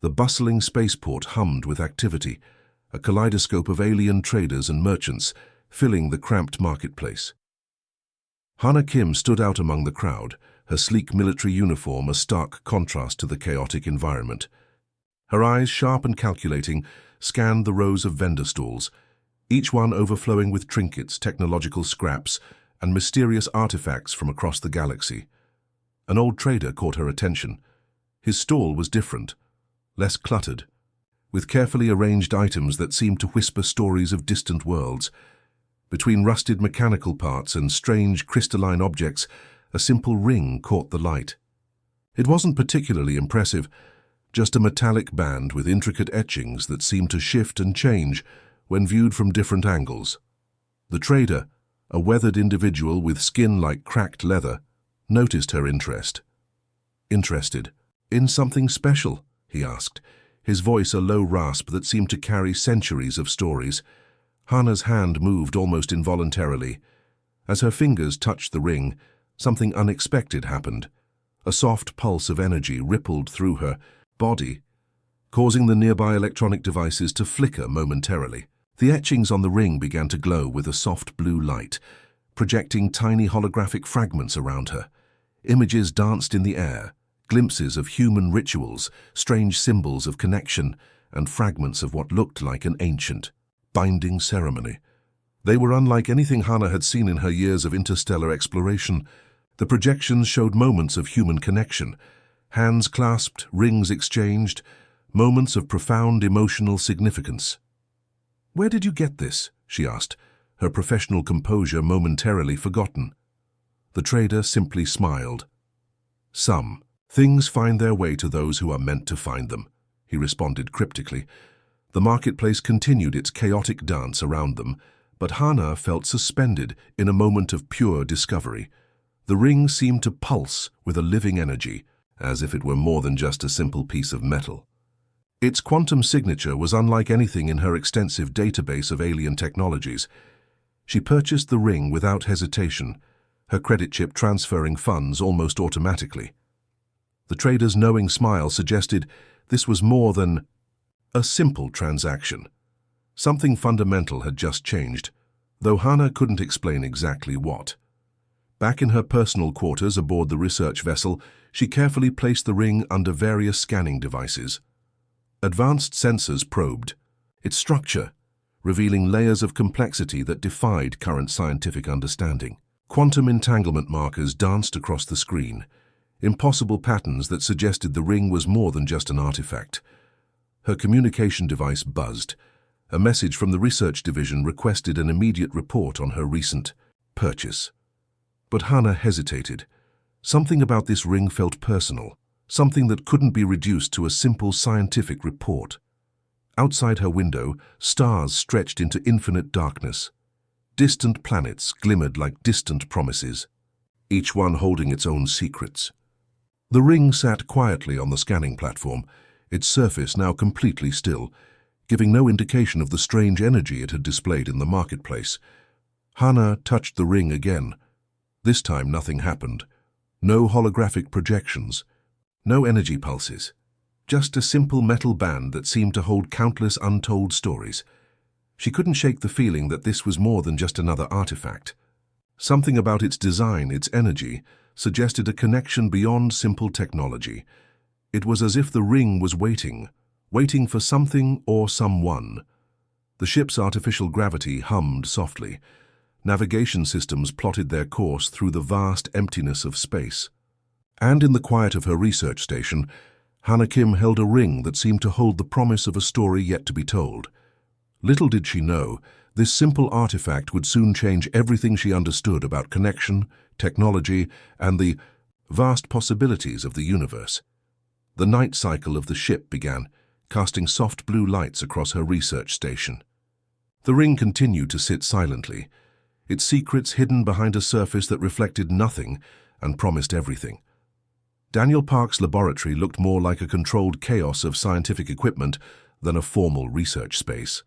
The bustling spaceport hummed with activity, a kaleidoscope of alien traders and merchants filling the cramped marketplace. Hana Kim stood out among the crowd, her sleek military uniform a stark contrast to the chaotic environment. Her eyes, sharp and calculating, scanned the rows of vendor stalls, each one overflowing with trinkets, technological scraps, and mysterious artifacts from across the galaxy. An old trader caught her attention. His stall was different, less cluttered, with carefully arranged items that seemed to whisper stories of distant worlds. Between rusted mechanical parts and strange crystalline objects, a simple ring caught the light. It wasn't particularly impressive, just a metallic band with intricate etchings that seemed to shift and change when viewed from different angles. The trader, a weathered individual with skin like cracked leather, noticed her interest. "Interested in something special?" he asked, his voice a low rasp that seemed to carry centuries of stories. Hana's hand moved almost involuntarily. As her fingers touched the ring, something unexpected happened. A soft pulse of energy rippled through her body, causing the nearby electronic devices to flicker momentarily. The etchings on the ring began to glow with a soft blue light, projecting tiny holographic fragments around her. Images danced in the air, glimpses of human rituals, strange symbols of connection, and fragments of what looked like an ancient, binding ceremony. They were unlike anything Hana had seen in her years of interstellar exploration. The projections showed moments of human connection, hands clasped, rings exchanged, moments of profound emotional significance. "Where did you get this?" she asked, her professional composure momentarily forgotten. The trader simply smiled. "Some things find their way to those who are meant to find them," he responded cryptically. The marketplace continued its chaotic dance around them, but Hana felt suspended in a moment of pure discovery. The ring seemed to pulse with a living energy, as if it were more than just a simple piece of metal. Its quantum signature was unlike anything in her extensive database of alien technologies. She purchased the ring without hesitation, her credit chip transferring funds almost automatically. The trader's knowing smile suggested this was more than a simple transaction. Something fundamental had just changed, though Hana couldn't explain exactly what. Back in her personal quarters aboard the research vessel, she carefully placed the ring under various scanning devices. Advanced sensors probed its structure, revealing layers of complexity that defied current scientific understanding. Quantum entanglement markers danced across the screen, impossible patterns that suggested the ring was more than just an artifact. Her communication device buzzed. A message from the research division requested an immediate report on her recent purchase. But Hana hesitated. Something about this ring felt personal, something that couldn't be reduced to a simple scientific report. Outside her window, stars stretched into infinite darkness. Distant planets glimmered like distant promises, each one holding its own secrets. The ring sat quietly on the scanning platform, its surface now completely still, giving no indication of the strange energy it had displayed in the marketplace. Hana touched the ring again. This time nothing happened. No holographic projections, no energy pulses. Just a simple metal band that seemed to hold countless untold stories. She couldn't shake the feeling that this was more than just another artifact. Something about its design, its energy, suggested a connection beyond simple technology. It was as if the ring was waiting for something or someone. The ship's artificial gravity hummed softly. Navigation systems plotted their course through the vast emptiness of space. And in the quiet of her research station, Hana Kim held a ring that seemed to hold the promise of a story yet to be told. Little did she know, this simple artifact would soon change everything she understood about connection, technology, and the vast possibilities of the universe. The night cycle of the ship began, casting soft blue lights across her research station. The ring continued to sit silently, its secrets hidden behind a surface that reflected nothing and promised everything. Daniel Park's laboratory looked more like a controlled chaos of scientific equipment than a formal research space.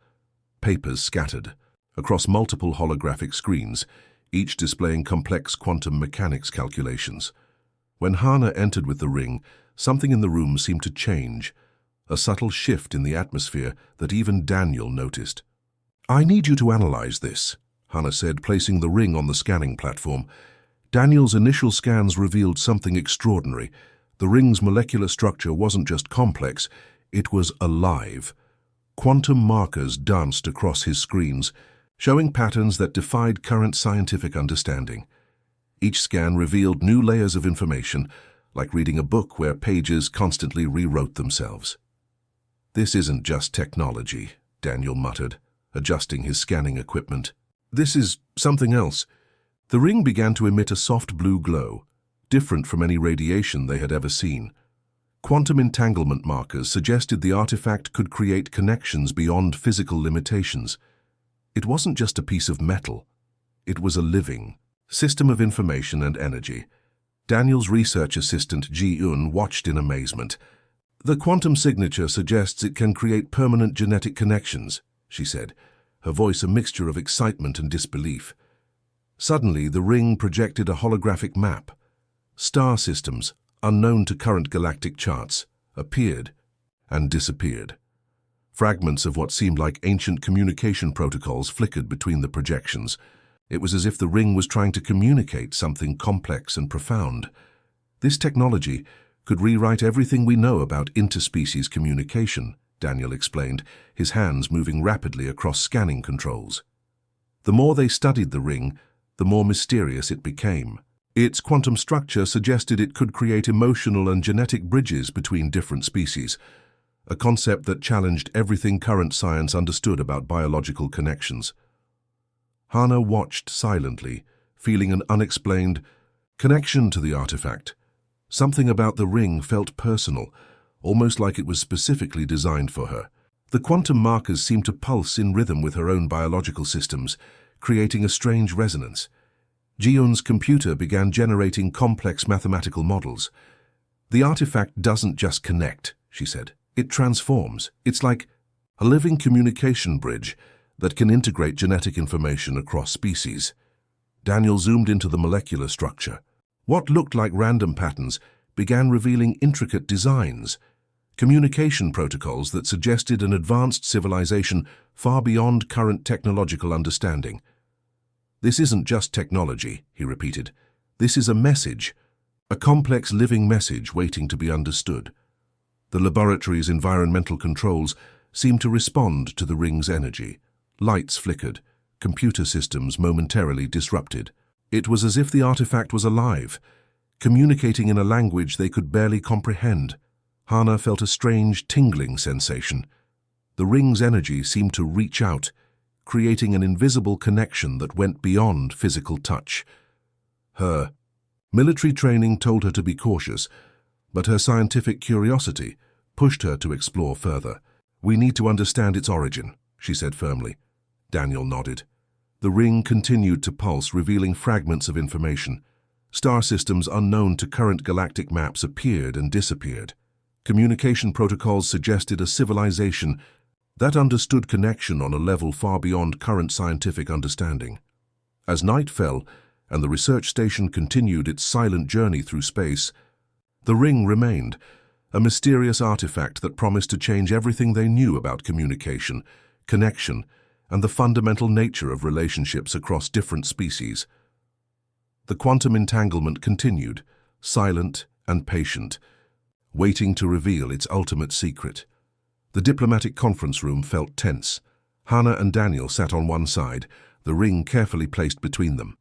Papers scattered across multiple holographic screens, each displaying complex quantum mechanics calculations. When Hana entered with the ring, something in the room seemed to change. a subtle shift in the atmosphere that even Daniel noticed. "I need you to analyze this," Hannah said, placing the ring on the scanning platform. Daniel's initial scans revealed something extraordinary. The ring's molecular structure wasn't just complex, it was alive. Quantum markers danced across his screens, showing patterns that defied current scientific understanding. Each scan revealed new layers of information, like reading a book where pages constantly rewrote themselves. "This isn't just technology," Daniel muttered, adjusting his scanning equipment. "This is something else." The ring began to emit a soft blue glow, different from any radiation they had ever seen. Quantum entanglement markers suggested the artifact could create connections beyond physical limitations. It wasn't just a piece of metal. It was a living system of information and energy. Daniel's research assistant Ji-un watched in amazement. "The quantum signature suggests it can create permanent genetic connections," she said, her voice a mixture of excitement and disbelief. Suddenly, the ring projected a holographic map. Star systems, unknown to current galactic charts, appeared and disappeared. Fragments of what seemed like ancient communication protocols flickered between the projections. It was as if the ring was trying to communicate something complex and profound. This technology could rewrite everything we know about interspecies communication, Daniel explained, his hands moving rapidly across scanning controls. The more they studied the ring, the more mysterious it became. Its quantum structure suggested it could create emotional and genetic bridges between different species, a concept that challenged everything current science understood about biological connections. Hannah watched silently, feeling an unexplained connection to the artifact. Something about the ring felt personal, almost like it was specifically designed for her. The quantum markers seemed to pulse in rhythm with her own biological systems, creating a strange resonance. Ji-un's computer began generating complex mathematical models. "The artifact doesn't just connect," she said. "It transforms. It's like a living communication bridge that can integrate genetic information across species." Daniel zoomed into the molecular structure. What looked like random patterns began revealing intricate designs, communication protocols that suggested an advanced civilization far beyond current technological understanding. "This isn't just technology," he repeated. "This is a message, a complex living message waiting to be understood." The laboratory's environmental controls seemed to respond to the ring's energy. Lights flickered, computer systems momentarily disrupted. It was as if the artifact was alive, communicating in a language they could barely comprehend. Hannah felt a strange, tingling sensation. The ring's energy seemed to reach out, creating an invisible connection that went beyond physical touch. Her military training told her to be cautious, but her scientific curiosity pushed her to explore further. "We need to understand its origin," she said firmly. Daniel nodded. The ring continued to pulse, revealing fragments of information. Star systems unknown to current galactic maps appeared and disappeared. Communication protocols suggested a civilization that understood connection on a level far beyond current scientific understanding. As night fell and the research station continued its silent journey through space, the ring remained, a mysterious artifact that promised to change everything they knew about communication, connection, and the fundamental nature of relationships across different species. The quantum entanglement continued, silent and patient, waiting to reveal its ultimate secret. The diplomatic conference room felt tense. Hannah and Daniel sat on one side, the ring carefully placed between them.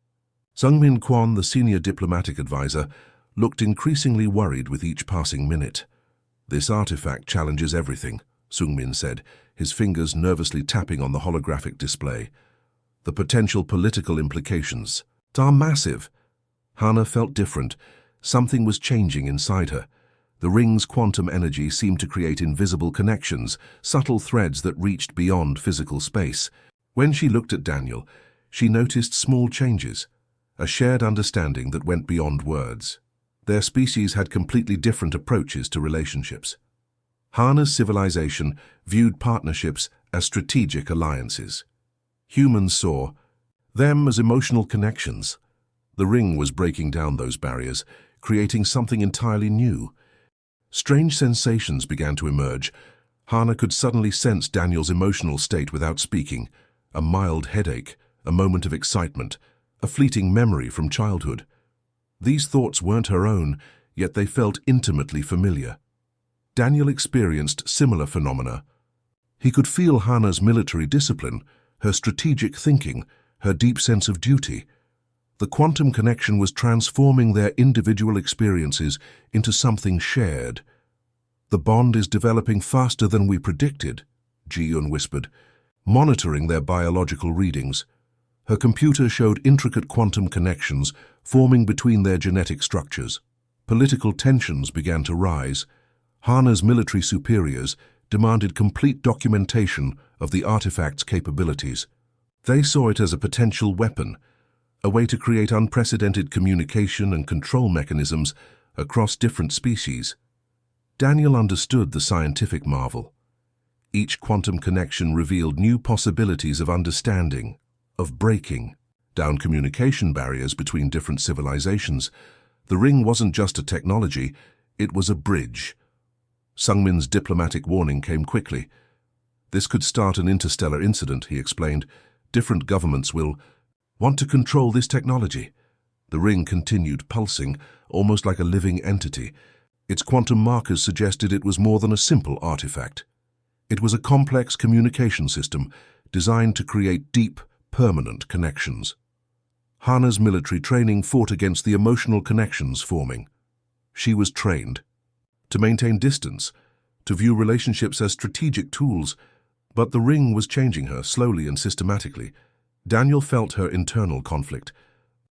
Sungmin Kwon, the senior diplomatic advisor, looked increasingly worried with each passing minute. "This artifact challenges everything," Sungmin said, his fingers nervously tapping on the holographic display. "The potential political implications are massive." Hannah felt different. Something was changing inside her. The ring's quantum energy seemed to create invisible connections, subtle threads that reached beyond physical space. When she looked at Daniel, she noticed small changes, a shared understanding that went beyond words. Their species had completely different approaches to relationships. Hannah's civilization viewed partnerships as strategic alliances. Humans saw them as emotional connections. The ring was breaking down those barriers, creating something entirely new. Strange sensations began to emerge, Hana could suddenly sense Daniel's emotional state without speaking, a mild headache, a moment of excitement, a fleeting memory from childhood. These thoughts weren't her own, yet they felt intimately familiar. Daniel experienced similar phenomena. He could feel Hana's military discipline, her strategic thinking, her deep sense of duty. The quantum connection was transforming their individual experiences into something shared. "The bond is developing faster than we predicted," Ji-Yun whispered, monitoring their biological readings. Her computer showed intricate quantum connections forming between their genetic structures. Political tensions began to rise. Hana's military superiors demanded complete documentation of the artifact's capabilities. They saw it as a potential weapon, a way to create unprecedented communication and control mechanisms across different species. Daniel understood the scientific marvel. Each quantum connection revealed new possibilities of understanding, of breaking down communication barriers between different civilizations. The ring wasn't just a technology, it was a bridge. Sungmin's diplomatic warning came quickly. "This could start an interstellar incident," he explained. "Different governments will want to control this technology." The ring continued pulsing, almost like a living entity. Its quantum markers suggested it was more than a simple artifact. It was a complex communication system designed to create deep, permanent connections. Hana's military training fought against the emotional connections forming. She was trained to maintain distance, to view relationships as strategic tools, but the ring was changing her slowly and systematically. Daniel felt her internal conflict.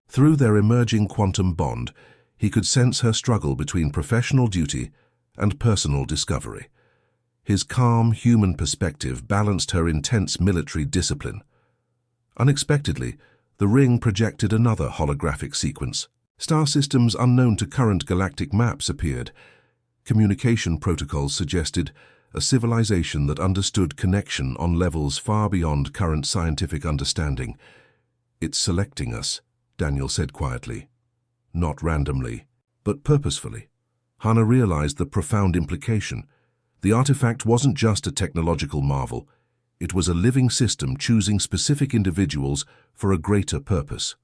Through their emerging quantum bond, he could sense her struggle between professional duty and personal discovery. His calm, human perspective balanced her intense military discipline. Unexpectedly, the ring projected another holographic sequence. Star systems unknown to current galactic maps appeared. Communication protocols suggested a civilization that understood connection on levels far beyond current scientific understanding. "It's selecting us," Daniel said quietly. Not randomly, but purposefully. Hana realized the profound implication. The artifact wasn't just a technological marvel. It was a living system choosing specific individuals for a greater purpose.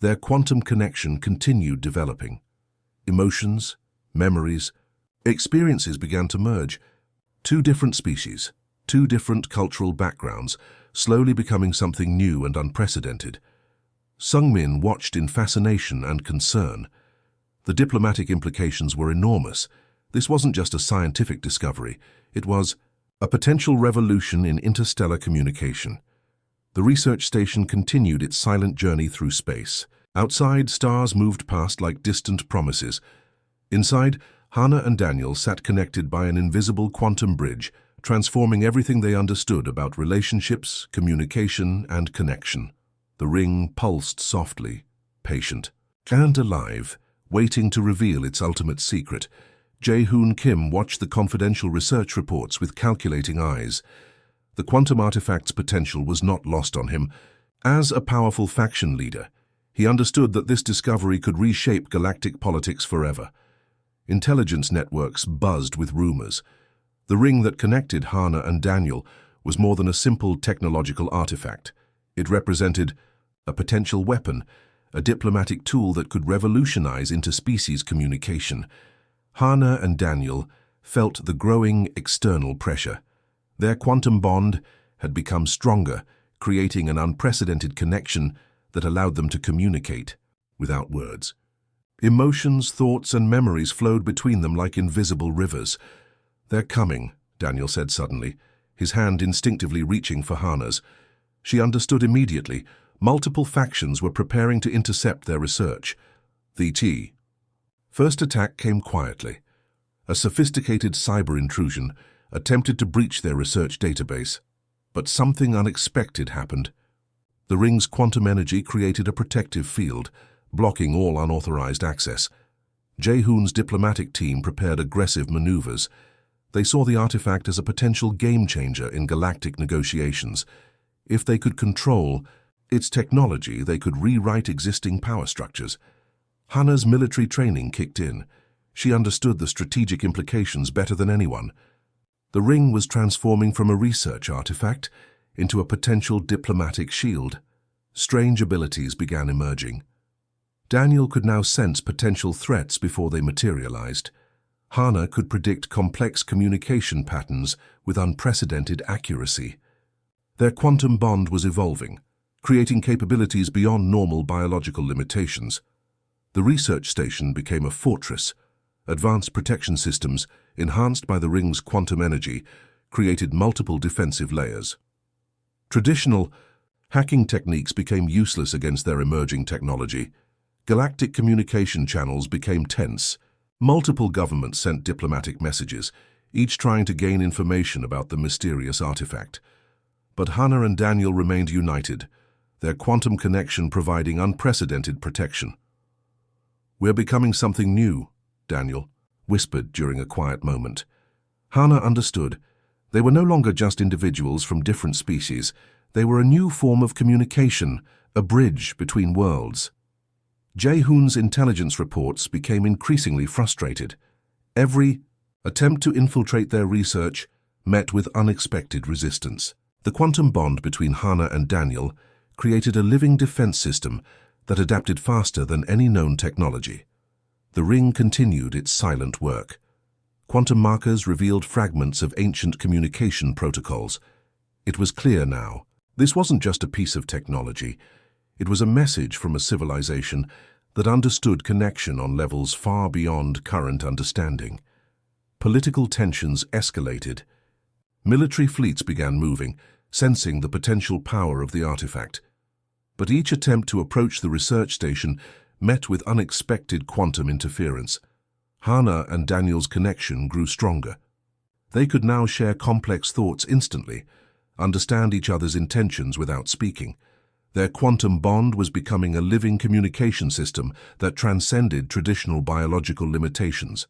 Their quantum connection continued developing. Emotions, memories, experiences began to merge. Two different species, two different cultural backgrounds, slowly becoming something new and unprecedented. Sungmin watched in fascination and concern. The diplomatic implications were enormous. This wasn't just a scientific discovery, it was a potential revolution in interstellar communication. The research station continued its silent journey through space. Outside, stars moved past like distant promises. Inside, Hana and Daniel sat connected by an invisible quantum bridge, transforming everything they understood about relationships, communication, and connection. The ring pulsed softly, patient, and alive, waiting to reveal its ultimate secret. Jae-hoon Kim watched the confidential research reports with calculating eyes. The quantum artifact's potential was not lost on him. As a powerful faction leader, he understood that this discovery could reshape galactic politics forever. Intelligence networks buzzed with rumors. The ring that connected Hana and Daniel was more than a simple technological artifact. It represented a potential weapon, a diplomatic tool that could revolutionize interspecies communication. Hana and Daniel felt the growing external pressure. Their quantum bond had become stronger, creating an unprecedented connection that allowed them to communicate without words. Emotions, thoughts, and memories flowed between them like invisible rivers. "They're coming," Daniel said suddenly, his hand instinctively reaching for Hana's. She understood immediately. Multiple factions were preparing to intercept their research. The first attack came quietly. A sophisticated cyber intrusion attempted to breach their research database. But something unexpected happened. The ring's quantum energy created a protective field, blocking all unauthorized access. Jae-hoon's diplomatic team prepared aggressive maneuvers. They saw the artifact as a potential game-changer in galactic negotiations. If they could control its technology, they could rewrite existing power structures. Hana's military training kicked in. She understood the strategic implications better than anyone. The ring was transforming from a research artifact into a potential diplomatic shield. Strange abilities began emerging. Daniel could now sense potential threats before they materialized. Hana could predict complex communication patterns with unprecedented accuracy. Their quantum bond was evolving, creating capabilities beyond normal biological limitations. The research station became a fortress. Advanced protection systems, enhanced by the ring's quantum energy, created multiple defensive layers. Traditional hacking techniques became useless against their emerging technology. Galactic communication channels became tense. Multiple governments sent diplomatic messages, each trying to gain information about the mysterious artifact. But Hana and Daniel remained united, their quantum connection providing unprecedented protection. "We're becoming something new," Daniel whispered during a quiet moment. Hana understood. They were no longer just individuals from different species. They were a new form of communication, a bridge between worlds. Jae-hoon's intelligence reports became increasingly frustrated. Every attempt to infiltrate their research met with unexpected resistance. The quantum bond between Hana and Daniel created a living defense system that adapted faster than any known technology. The ring continued its silent work. Quantum markers revealed fragments of ancient communication protocols. It was clear now. This wasn't just a piece of technology. It was a message from a civilization that understood connection on levels far beyond current understanding. Political tensions escalated. Military fleets began moving, sensing the potential power of the artifact. But each attempt to approach the research station met with unexpected quantum interference. Hana and Daniel's connection grew stronger. They could now share complex thoughts instantly, understand each other's intentions without speaking. Their quantum bond was becoming a living communication system that transcended traditional biological limitations.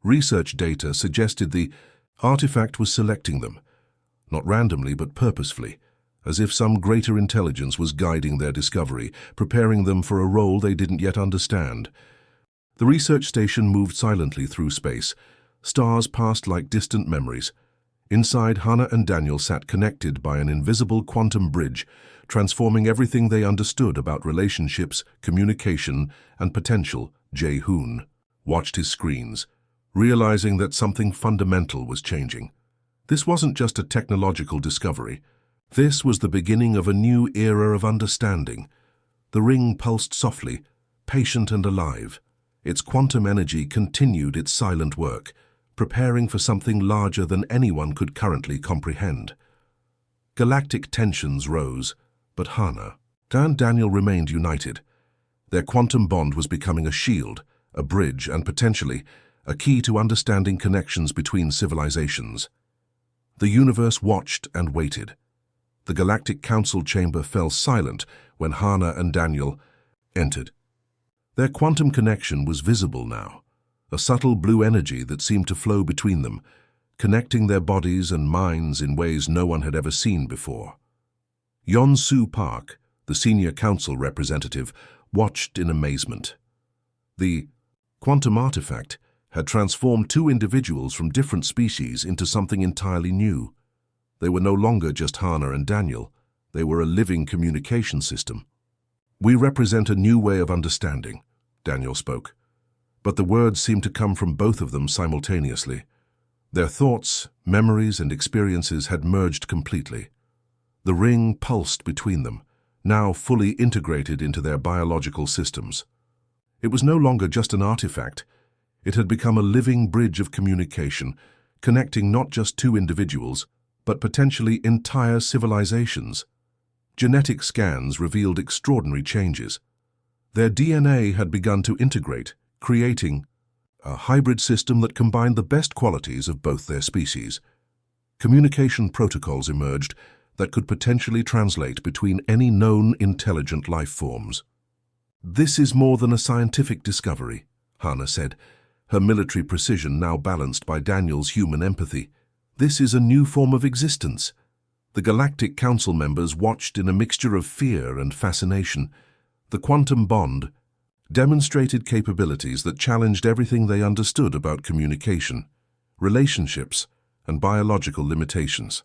Research data suggested the artifact was selecting them, not randomly but purposefully, as if some greater intelligence was guiding their discovery, preparing them for a role they didn't yet understand. The research station moved silently through space. Stars passed like distant memories. Inside, Hana and Daniel sat connected by an invisible quantum bridge, transforming everything they understood about relationships, communication, and potential. Jae-hoon watched his screens, realizing that something fundamental was changing. This wasn't just a technological discovery. This was the beginning of a new era of understanding. The ring pulsed softly, patient and alive. Its quantum energy continued its silent work, preparing for something larger than anyone could currently comprehend. Galactic tensions rose, but Hana and Daniel remained united. Their quantum bond was becoming a shield, a bridge, and potentially a key to understanding connections between civilizations. The universe watched and waited. The Galactic Council chamber fell silent when Hana and Daniel entered. Their quantum connection was visible now, a subtle blue energy that seemed to flow between them, connecting their bodies and minds in ways no one had ever seen before. Yeon-soo Park, the senior council representative, watched in amazement. The quantum artifact had transformed two individuals from different species into something entirely new. They were no longer just Hana and Daniel. They were a living communication system. "We represent a new way of understanding," Daniel spoke. But the words seemed to come from both of them simultaneously. Their thoughts, memories, and experiences had merged completely. The ring pulsed between them, now fully integrated into their biological systems. It was no longer just an artifact. It had become a living bridge of communication, connecting not just two individuals, but potentially entire civilizations. Genetic scans revealed extraordinary changes. Their DNA had begun to integrate, creating a hybrid system that combined the best qualities of both their species. Communication protocols emerged that could potentially translate between any known intelligent life forms. "This is more than a scientific discovery," Hana said, her military precision now balanced by Daniel's human empathy. "This is a new form of existence." The Galactic Council members watched in a mixture of fear and fascination. The quantum bond demonstrated capabilities that challenged everything they understood about communication, relationships, and biological limitations.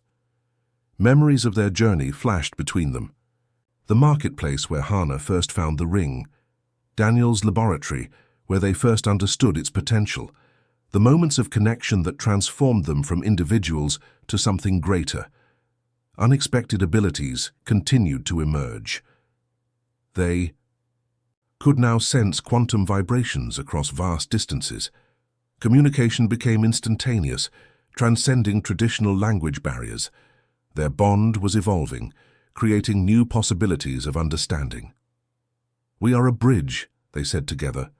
Memories of their journey flashed between them. The marketplace where Hana first found the ring, Daniel's laboratory where they first understood its potential, the moments of connection that transformed them from individuals to something greater. Unexpected abilities continued to emerge. They could now sense quantum vibrations across vast distances. Communication became instantaneous, transcending traditional language barriers. Their bond was evolving, creating new possibilities of understanding. "We are a bridge," they said together,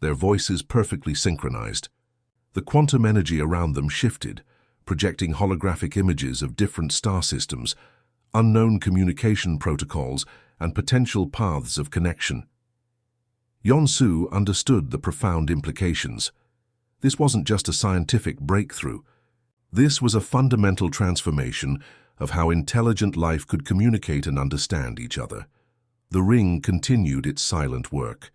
their voices perfectly synchronized. The quantum energy around them shifted, projecting holographic images of different star systems, unknown communication protocols, and potential paths of connection. Yonsu understood the profound implications. This wasn't just a scientific breakthrough. This was a fundamental transformation of how intelligent life could communicate and understand each other. The ring continued its silent work.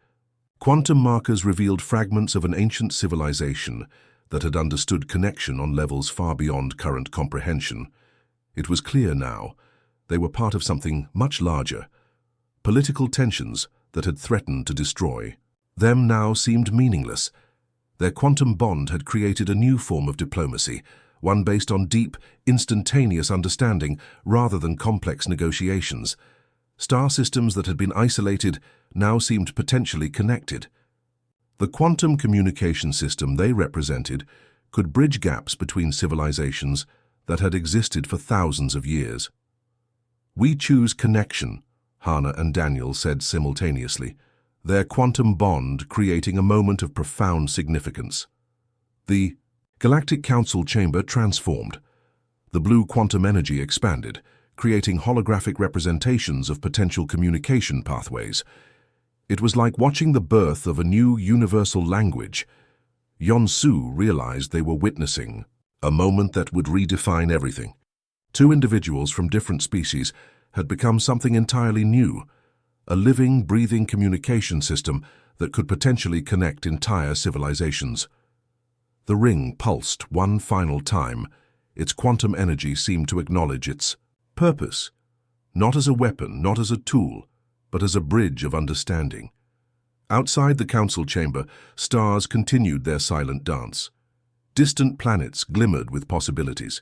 Quantum markers revealed fragments of an ancient civilization that had understood connection on levels far beyond current comprehension. It was clear now they were part of something much larger. Political tensions that had threatened to destroy them now seemed meaningless. Their quantum bond had created a new form of diplomacy, one based on deep, instantaneous understanding rather than complex negotiations. Star systems that had been isolated now seemed potentially connected. The quantum communication system they represented could bridge gaps between civilizations that had existed for thousands of years. "We choose connection," Hana and Daniel said simultaneously, their quantum bond creating a moment of profound significance. The Galactic Council chamber transformed. The blue quantum energy expanded, creating holographic representations of potential communication pathways. It was like watching the birth of a new universal language. Yonsu realized they were witnessing a moment that would redefine everything. Two individuals from different species had become something entirely new, a living, breathing communication system that could potentially connect entire civilizations. The ring pulsed one final time. Its quantum energy seemed to acknowledge its purpose, not as a weapon, not as a tool, but as a bridge of understanding. Outside the council chamber, stars continued their silent dance. Distant planets glimmered with possibilities.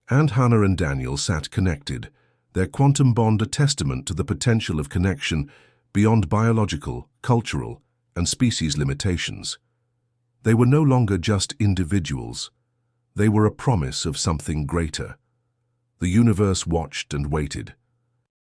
And Hana and Daniel sat connected, their quantum bond a testament to the potential of connection beyond biological, cultural, and species limitations. They were no longer just individuals. They were a promise of something greater. The universe watched and waited,